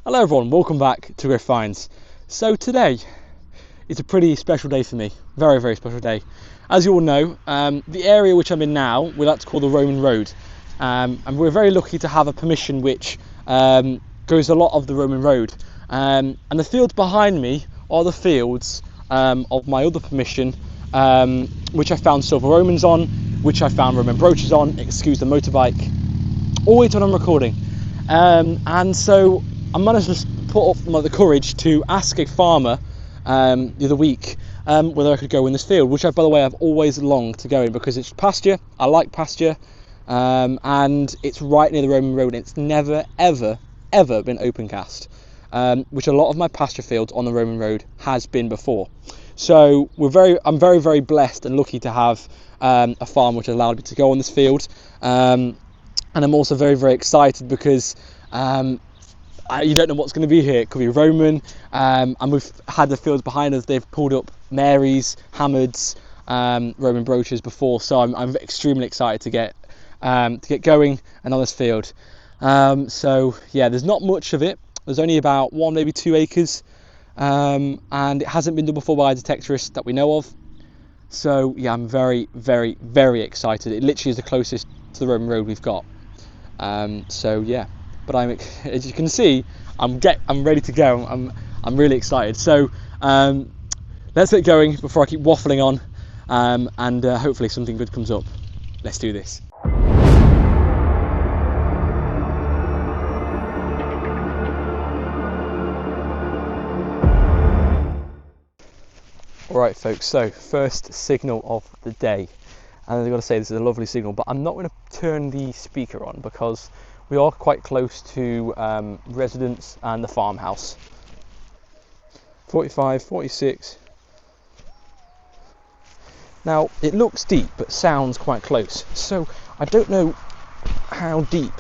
Hello everyone, welcome back to GRIF-FINds. So today is a pretty special day for me, very special day. As you all know, the area which I'm in now we like to call the Roman Road, and we're very lucky to have a permission which goes a lot of the Roman Road, and the fields behind me are the fields of my other permission, which I found silver Romans on, which I found Roman brooches on, excuse the motorbike, always when I'm recording, and so I managed to put up the courage to ask a farmer the other week whether I could go in this field, which by the way I've always longed to go in because it's pasture. I like pasture, and it's right near the Roman Road. And it's never ever been open cast, which a lot of my pasture fields on the Roman Road has been before. So I'm very blessed and lucky to have a farm which allowed me to go on this field, and I'm also very excited because you don't know what's going to be here. It could be Roman, and we've had the fields behind us. They've pulled up Marys, Hammards, Roman brooches before, so I'm extremely excited to get going and on this field. So yeah, there's not much of it. There's only about 1, maybe 2 acres, and it hasn't been done before by a detectorist that we know of. So yeah, I'm very excited. It literally is the closest to the Roman Road we've got. So yeah. But as you can see, I'm ready to go. I'm really excited. So let's get going before I keep waffling on, and hopefully something good comes up. Let's do this. All right, folks. So first signal of the day, and I've got to say this is a lovely signal. But I'm not going to turn the speaker on because we are quite close to residents and the farmhouse. 45, 46. Now, it looks deep, but sounds quite close. So, I don't know how deep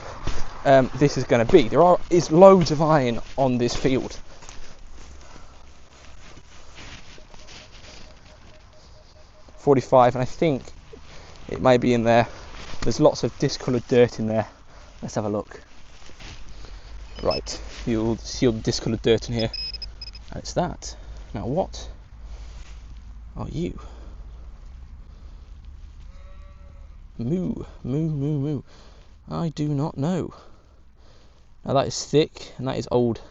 this is going to be. There is loads of iron on this field. .45, and I think it might be in there. There's lots of discoloured dirt in there. Let's have a look. Right, you'll see all the discoloured dirt in here. And it's that. Now what are you? Moo. I do not know. Now that is thick and that is old.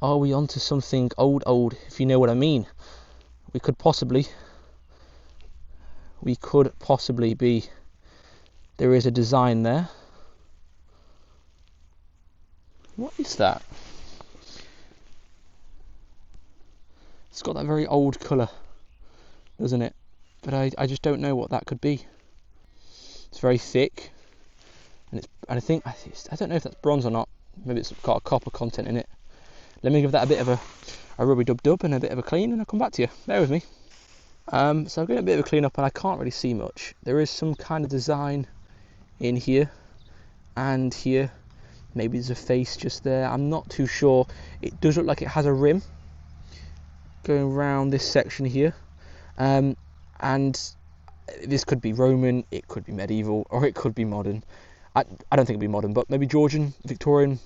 Are we onto something old, if you know what I mean? We could possibly be. There is a design there. What is that? It's got that very old colour, doesn't it? But I just don't know what that could be. It's very thick, and I don't know if that's bronze or not. Maybe it's got a copper content in it. Let me give that a bit of a rubby dub and a bit of a clean, and I'll come back to you. Bear with me. So I'm getting a bit of a clean up, and I can't really see much. There is some kind of design in here and here. Maybe there's a face just there. I'm not too sure. It does look like it has a rim going around this section here, and this could be Roman, it could be medieval, or it could be modern. I don't think it'd be modern, but maybe Georgian, Victorian.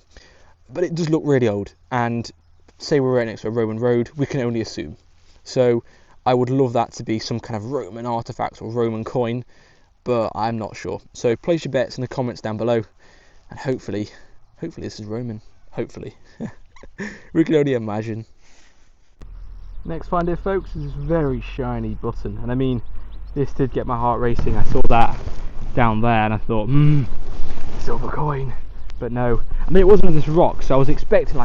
But it does look really old, and say we're right next to a Roman road, we can only assume. So I would love that to be some kind of Roman artifact or Roman coin, but I'm not sure. So place your bets in the comments down below, and hopefully this is Roman. Hopefully. We can only imagine. Next find here, folks, is this very shiny button. And I mean, this did get my heart racing. I saw that down there and I thought, silver coin. But no. I mean, it wasn't on this rock, so I was expecting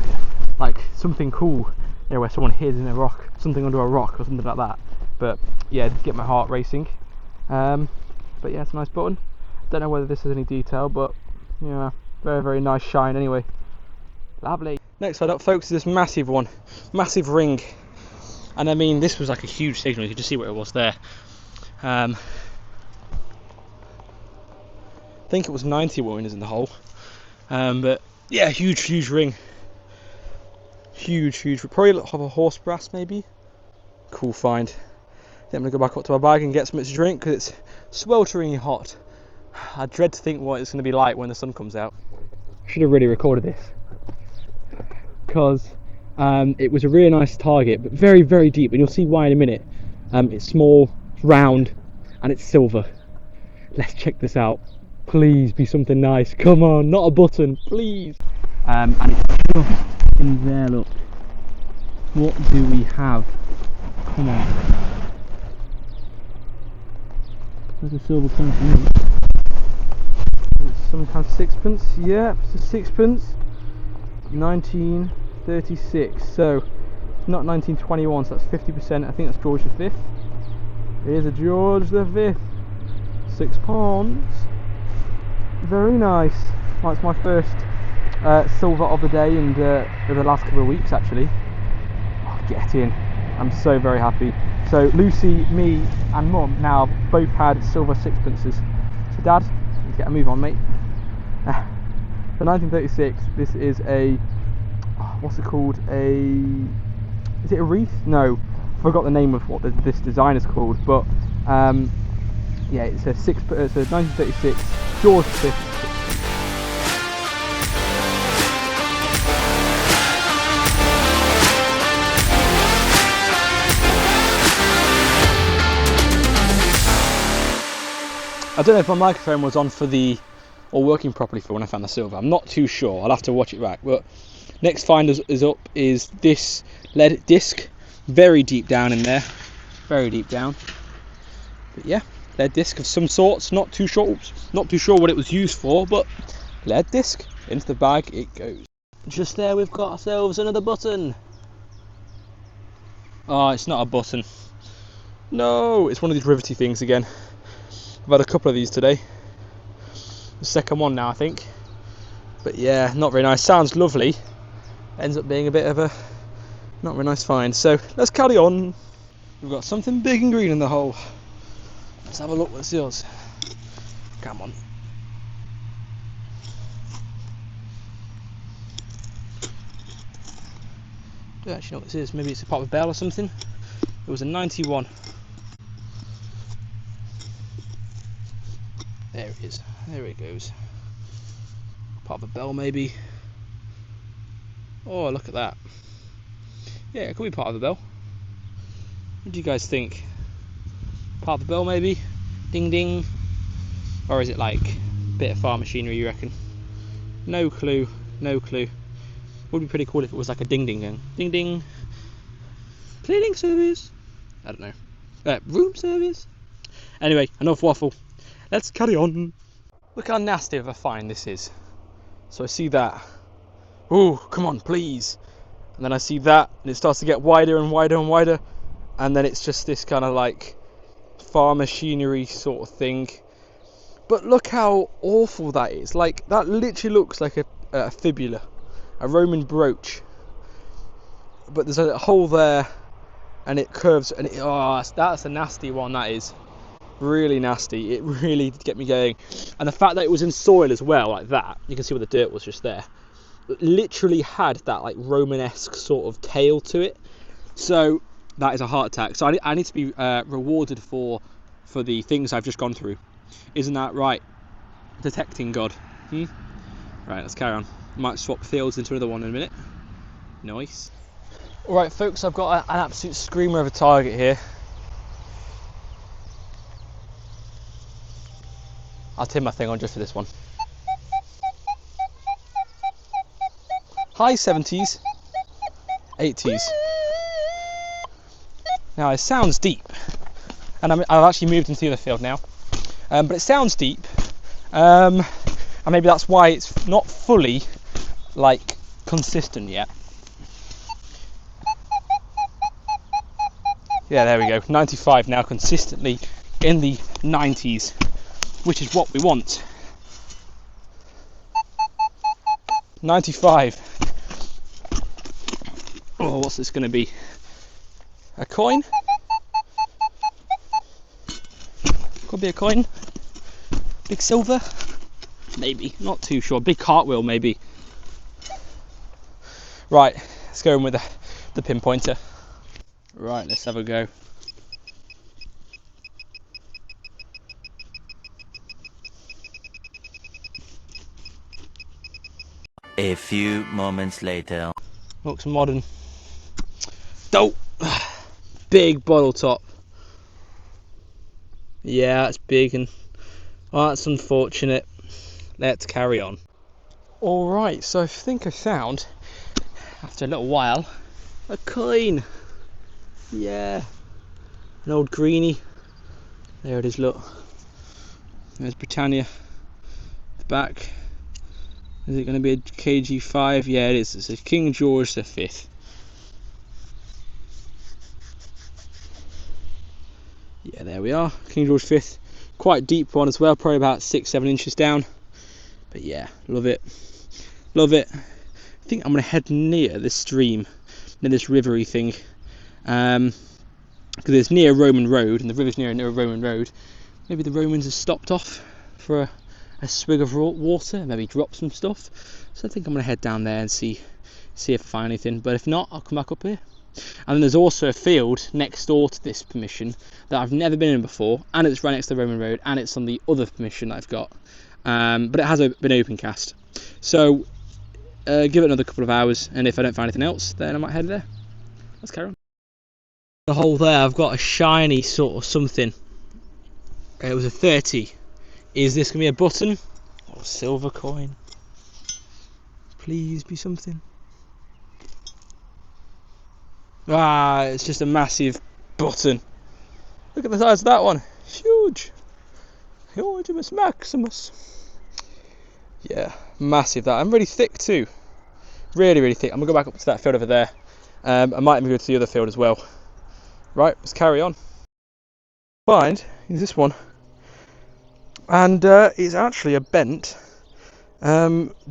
like something cool, you know, where someone hid in a rock, something under a rock or something like that. But yeah, it did get my heart racing. But yeah, it's a nice button. Don't know whether this has any detail, but yeah, very nice shine anyway. Lovely. Next side up, folks, is this massive one, massive ring. And I mean, this was like a huge signal. You could just see what it was there. I think it was 90 winners in the hole. But yeah, huge ring. Huge. Probably have a horse brass maybe. Cool find. Then I'm gonna go back up to my bag and get something to drink because it's sweltering hot. I dread to think what it's gonna be like when the sun comes out. I should have really recorded this. because it was a really nice target, but very, very deep, and you'll see why in a minute. It's small, it's round, and it's silver. Let's check this out. Please be something nice. Come on, not a button, please. And it's just in there, look. What do we have? Come on. There's a silver coin for me. It's some kind of sixpence. Yeah, it's a sixpence. 1936. So, it's not 1921, so that's 50%. I think that's George V. Here's a George V. £6. Very nice. Well, it's my first silver of the day and of the last couple of weeks, actually. Oh, get in. I'm so very happy. So Lucy, me and Mum now both had silver sixpences. So Dad, let's get a move on, mate. For 1936, this is a, what's it called? Is it a wreath? No, I forgot the name of what this design is called, but yeah, it's a 1936 George V. I don't know if my microphone was on or working properly for when I found the silver. I'm not too sure. I'll have to watch it back. But next find is up is this lead disc, very deep down in there, very deep down. But yeah, lead disc of some sorts. Not too sure what it was used for, but lead disc. Into the bag it goes. Just there, we've got ourselves another button. Oh, it's not a button. No, it's one of these rivety things again. I've had a couple of these today. The second one now, I think. But yeah, not very nice. Sounds lovely. Ends up being a bit of a not very nice find. So let's carry on. We've got something big and green in the hole. Let's have a look. What's yours? Come on. I don't actually know what this is. Maybe it's a pot of bell or something. It was a 91. There it is. There it goes. Part of a bell, maybe. Oh, look at that. Yeah, it could be part of the bell. What do you guys think? Part of the bell, maybe? Ding ding. Or is it like a bit of farm machinery, you reckon? No clue. No clue. Would be pretty cool if it was like a ding ding ding. Ding ding. Cleaning service. I don't know. Room service. Anyway, enough waffle. Let's carry on. Look how nasty of a find this is. So I see that. Oh, come on, please. And then I see that, and it starts to get wider and wider and wider. And then it's just this kind of like farm machinery sort of thing. But look how awful that is. Like, that literally looks like a fibula, a Roman brooch. But there's a hole there, and it curves, and that's a nasty one, that is. Really nasty. It really did get me going. And the fact that it was in soil as well, like that, you can see where the dirt was just there. It literally had that like Romanesque sort of tail to it. So that is a heart attack. So I need to be rewarded for the things I've just gone through. Isn't that right? Detecting God. Right, let's carry on. Might swap fields into another one in a minute. Nice. Alright folks, I've got an absolute screamer of a target here. I'll turn my thing on just for this one. High 70s, 80s. Now it sounds deep, and I've actually moved into the other field now, but it sounds deep, and maybe that's why it's not fully like consistent yet. Yeah, there we go. 95 now, consistently in the 90s. Which is what we want. 95. Oh, what's this going to be? A coin? Could be a coin. Big silver? Maybe. Not too sure. Big cartwheel, maybe. Right, let's go in with the pinpointer. Right, let's have a go. A few moments later. Looks modern. Dope. Big bottle top. Yeah, that's big, and well, that's unfortunate. Let's carry on. Alright, so I think I found, after a little while, a coin. Yeah. An old greenie. There it is, look. There's Britannia. The back. Is it going to be a KG5? Yeah, it is. It's a King George V. Yeah, there we are. King George V. Quite deep one as well, probably about 6-7 inches down. But yeah, love it. Love it. I think I'm going to head near this stream, near this rivery thing. Because it's near Roman Road, and the river's near a Roman Road. Maybe the Romans have stopped off for a swig of water, maybe drop some stuff. So I think I'm going to head down there and see if I find anything. But if not, I'll come back up here. And then there's also a field next door to this permission that I've never been in before, and it's right next to the Roman Road, and it's on the other permission that I've got. But it has been open cast. So give it another couple of hours, and if I don't find anything else, then I might head there. Let's carry on. The hole there, I've got a shiny sort of something. It was a 30. Is this going to be a button or a silver coin? Please be something. Ah, it's just a massive button. Look at the size of that one. Huge. Huge Maximus. Yeah, massive that. And really thick too. Really, really thick. I'm going to go back up to that field over there. I might even go to the other field as well. Right, let's carry on. Find is this one. And it's actually a bent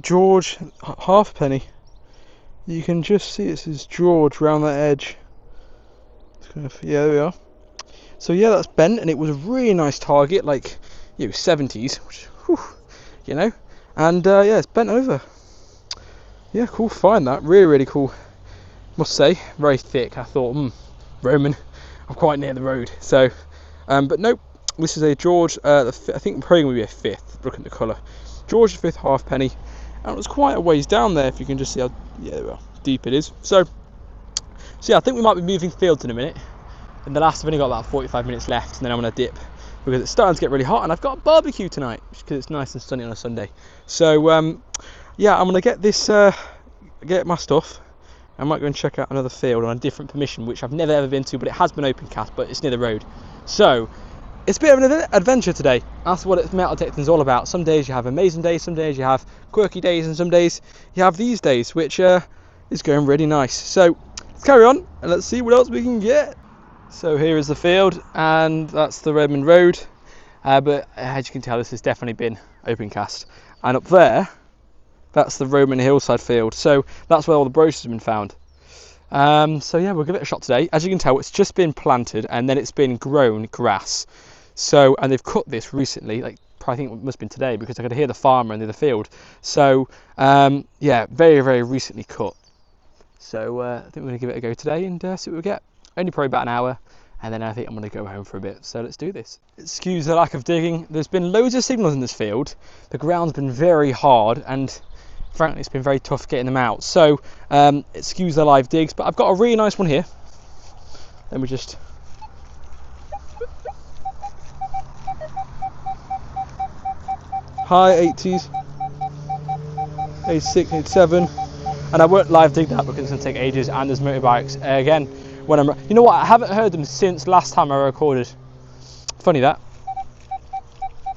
George halfpenny. You can just see it says George round that edge. Yeah, there we are. So yeah, that's bent, and it was a really nice target, like 70s, which, whew, you know. And yeah, it's bent over. Yeah, cool find that. Really, really cool. Must say, very thick. I thought, Roman. I'm quite near the road. So, but nope. This is a George. I think probably going to be a 5th. Looking at the colour, George V halfpenny, and it was quite a ways down there. If you can just see how deep it is. So yeah, I think we might be moving fields in a minute. In the last, I've only got about 45 minutes left, and then I'm going to dip because it's starting to get really hot, and I've got a barbecue tonight because it's nice and sunny on a Sunday. So yeah, I'm going to get this, get my stuff. I might go and check out another field on a different permission, which I've never ever been to, but it has been open cast, but it's near the road. So it's a bit of an adventure today. That's what metal detecting is all about. Some days you have amazing days, some days you have quirky days, and some days you have these days, which is going really nice. So let's carry on and let's see what else we can get. So here is the field, and that's the Roman Road. But as you can tell, this has definitely been open cast. And up there, that's the Roman hillside field. So that's where all the brochures have been found. So yeah, we'll give it a shot today. As you can tell, it's just been planted and then it's been grown grass. So, and they've cut this recently, like I think it must have been today, because I could hear the farmer in the other field. So yeah, very, very recently cut. So I think we're going to give it a go today and see what we get. Only probably about an hour, and then I think I'm going to go home for a bit. So let's do this. Excuse the lack of digging. There's been loads of signals in this field. The ground's been very hard, and frankly it's been very tough getting them out. So excuse the live digs, but I've got a really nice one here. Let me just... High 80s, 86, 87, and I won't live dig that because it's going to take ages, and there's motorbikes. Again, when you know what, I haven't heard them since last time I recorded. Funny that.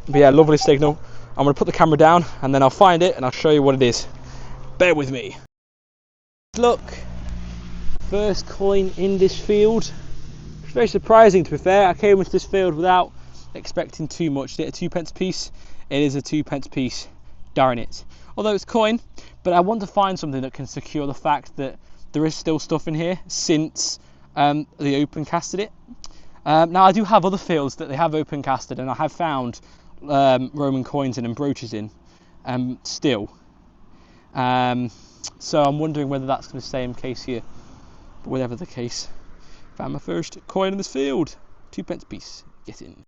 But yeah, lovely signal. I'm going to put the camera down and then I'll find it and I'll show you what it is. Bear with me. Look, first coin in this field. It's very surprising, to be fair. I came into this field without expecting too much. Is it a 2p piece? It is a 2p piece, darn it. Although it's a coin, but I want to find something that can secure the fact that there is still stuff in here since they open casted it. Now I do have other fields that they have open casted, and I have found Roman coins in and brooches in still. So I'm wondering whether that's going to stay in case here. But whatever the case, found my first coin in this field. 2p piece. Get in.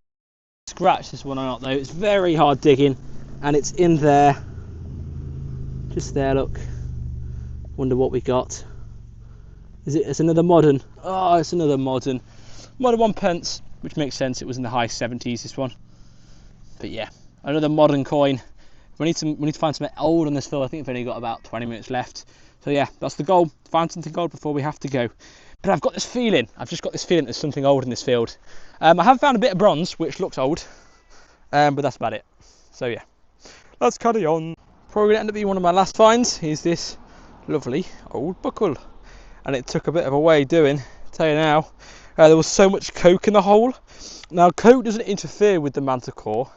Scratch this one out though. It's very hard digging, and it's in there. Just there, look. Wonder what we got. It's another modern. Oh, it's another modern. Modern 1p, which makes sense. It was in the high 70s, this one. But yeah, another modern coin. We need to find something old on this field. I think we've only got about 20 minutes left. So yeah, that's the goal. Find something old before we have to go. But I've got this feeling. I've just got this feeling there's something old in this field. I have found a bit of bronze, which looks old. But that's about it. So yeah, let's carry on. Probably gonna end up being one of my last finds. Is this lovely old buckle, and it took a bit of a way doing. I'll tell you now, there was so much coke in the hole. Now coke doesn't interfere with the manticore,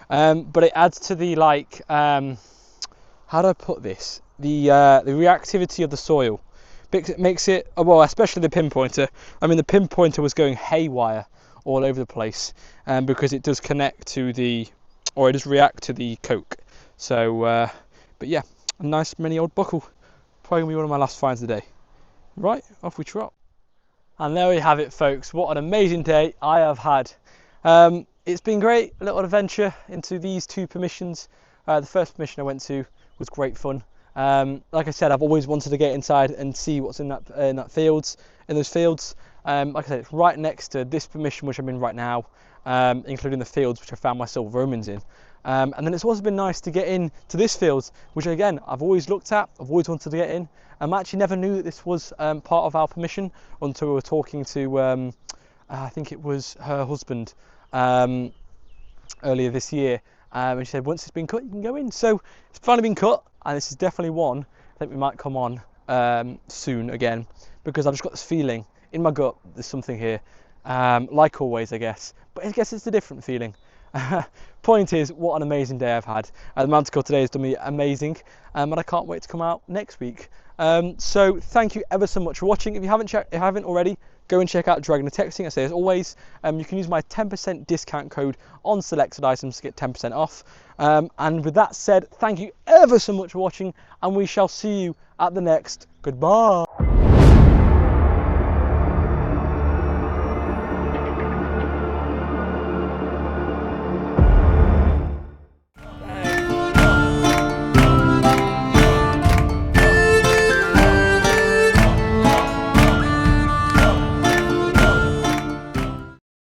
but it adds to the how do I put this? The reactivity of the soil. It makes it, well, especially the pinpointer. I mean, the pinpointer was going haywire all over the place, because it does connect to it does react to the coke. So, but yeah, a nice mini old buckle. Probably gonna be one of my last finds of the day. Right, off we trot. And there we have it, folks. What an amazing day I have had. It's been great, a little adventure into these two permissions. The first permission I went to was great fun. Like I said, I've always wanted to get inside and see what's in those fields. Like I said, it's right next to this permission which I'm in right now, including the fields which I found my silver Romans in. And then it's also been nice to get in to this field, which again I've always looked at, I've always wanted to get in. I actually never knew that this was part of our permission until we were talking to I think it was her husband earlier this year, and she said once it's been cut you can go in. So it's finally been cut, and this is definitely one that we might come on soon again, because I've just got this feeling in my gut there's something here, like always I guess, but I guess it's a different feeling. Point is, what an amazing day I've had. The Manticore today has done me amazing, and I can't wait to come out next week. So thank you ever so much for watching. If you haven't already, go and check out Dragon Detecting. I say as always, you can use my 10% discount code on selected items to get 10% off. And with that said, thank you ever so much for watching, and we shall see you at the next. Goodbye.